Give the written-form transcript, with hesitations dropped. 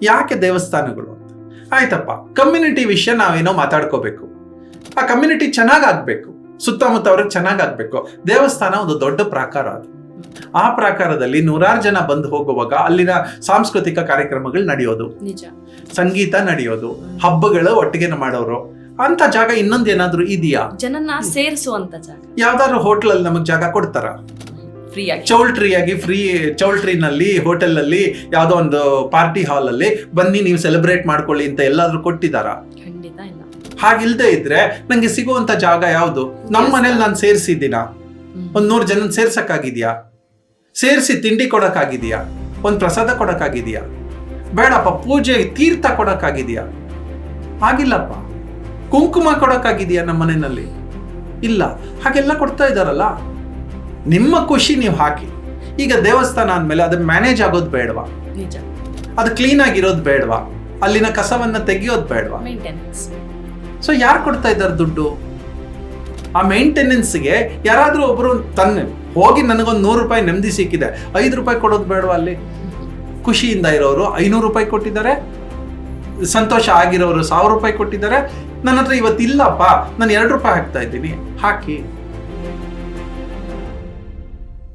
ಯಾಕೆ ದೇವಸ್ಥಾನಗಳು ಅಂತ? ಆಯ್ತಪ್ಪ, ಕಮ್ಯುನಿಟಿ ವಿಷಯ ನಾವೇನೋ ಮಾತಾಡ್ಕೋಬೇಕು, ಆ ಕಮ್ಯುನಿಟಿ ಚೆನ್ನಾಗಾಗ್ಬೇಕು, ಸುತ್ತಮುತ್ತ ಅವ್ರಿಗೆ ಚೆನ್ನಾಗಾಗ್ಬೇಕು. ದೇವಸ್ಥಾನ ಒಂದು ದೊಡ್ಡ ಪ್ರಾಕಾರ, ಅದು ಆ ಪ್ರಾಕಾರದಲ್ಲಿ 100 ಜನ ಬಂದು ಹೋಗುವಾಗ ಅಲ್ಲಿನ ಸಾಂಸ್ಕೃತಿಕ ಕಾರ್ಯಕ್ರಮಗಳು ನಡೆಯೋದು, ಸಂಗೀತ ನಡೆಯೋದು, ಹಬ್ಬಗಳು ಒಟ್ಟಿಗೆ ಮಾಡೋರು ಅಂತ ಜಾಗ ಇನ್ನೊಂದು ಏನಾದ್ರು ಇದೆಯಾ? ಜನನ್ನ ಸೇರಿಸುವಂತ ಜಾಗ ಯಾವ್ದಾದ್ರು ಹೋಟೆಲ್ ಅಲ್ಲಿ ನಮಗ್ ಜಾಗ ಕೊಡ್ತಾರ? ಚೌಲ್ಟ್ರಿಯಾಗಿ ಫ್ರೀ ಚೌಲ್ಟ್ರಿನಲ್ಲಿ ಹೋಟೆಲ್ ಅಲ್ಲಿ ಯಾವ್ದೋ ಒಂದು ಪಾರ್ಟಿ ಹಾಲ್ ಅಲ್ಲಿ ಬನ್ನಿ ನೀವು ಸೆಲೆಬ್ರೇಟ್ ಮಾಡ್ಕೊಳ್ಳಿ ಅಂತ ಎಲ್ಲಾದ್ರೂ ಕೊಟ್ಟಿದಾರ? ಖಂಡಿತ ಇಲ್ಲ. ಹಾಗಿಲ್ದೇ ಇದ್ರೆ ನಂಗೆ ಸಿಗುವಂತ ಜಾಗ ಯಾವ್ದು? ನಮ್ಮ ಮನೇಲಿ ನಾನು ಸೇರಿಸಿದ್ದೀನ? ಒಂದ್ 100 ಜನ ಸೇರ್ಸಕ್ಕಾಗಿದ್ಯಾ? ಸೇರಿಸಿ ತಿಂಡಿ ಕೊಡಕ್ಕಾಗಿದ್ಯಾ? ಒಂದ್ ಪ್ರಸಾದ ಕೊಡಕ್ಕಾಗಿದ್ಯಾ? ಬೇಡಪ್ಪ, ಪೂಜೆ ತೀರ್ಥ ಕೊಡಕ್ಕಾಗಿದ್ಯಾ? ಆಗಿಲ್ಲಪ್ಪ. ಕುಂಕುಮ ಕೊಡಕ್ಕಾಗಿದ್ಯಾ ನಮ್ಮ ಮನೆಯಲ್ಲಿ? ಇಲ್ಲ. ಹಾಗೆಲ್ಲ ಕೊಡ್ತಾ ಇದಾರಲ್ಲ, ನಿಮ್ಮ ಖುಷಿ ನೀವು ಹಾಕಿ. ಈಗ ದೇವಸ್ಥಾನ ಅಂದ್ಮೇಲೆ ಅದು ಮ್ಯಾನೇಜ್ ಆಗೋದು ಬೇಡವಾ? ಅದು ಕ್ಲೀನ್ ಆಗಿರೋದು ಬೇಡವಾ? ಅಲ್ಲಿನ ಕಸವನ್ನ ತೆಗಿಯೋದು ಬೇಡವಾ? ಸೊ ಯಾರು ಕೊಡ್ತಾ ಇದ್ದಾರೆ ದುಡ್ಡು? ಆ ಮೇಂಟೆನೆನ್ಸ್ಗೆ ಯಾರಾದ್ರೂ ಒಬ್ರು ಹೋಗಿ ನನಗೊಂದು 100 ರೂಪಾಯಿ ನೆಮ್ಮದಿ ಸಿಕ್ಕಿದೆ, 5 ರೂಪಾಯಿ ಕೊಡೋದು ಬೇಡವಾ? ಅಲ್ಲಿ ಖುಷಿಯಿಂದ ಇರೋರು 500 ರೂಪಾಯಿ ಕೊಟ್ಟಿದ್ದಾರೆ, ಸಂತೋಷ ಆಗಿರೋರು 1000 ರೂಪಾಯಿ ಕೊಟ್ಟಿದ್ದಾರೆ. ನನ್ನ ಹತ್ರ ಇವತ್ತಿಲ್ಲಪ್ಪ, ನಾನು 2 ರೂಪಾಯಿ ಹಾಕ್ತಾ ಇದ್ದೀನಿ, ಹಾಕಿ.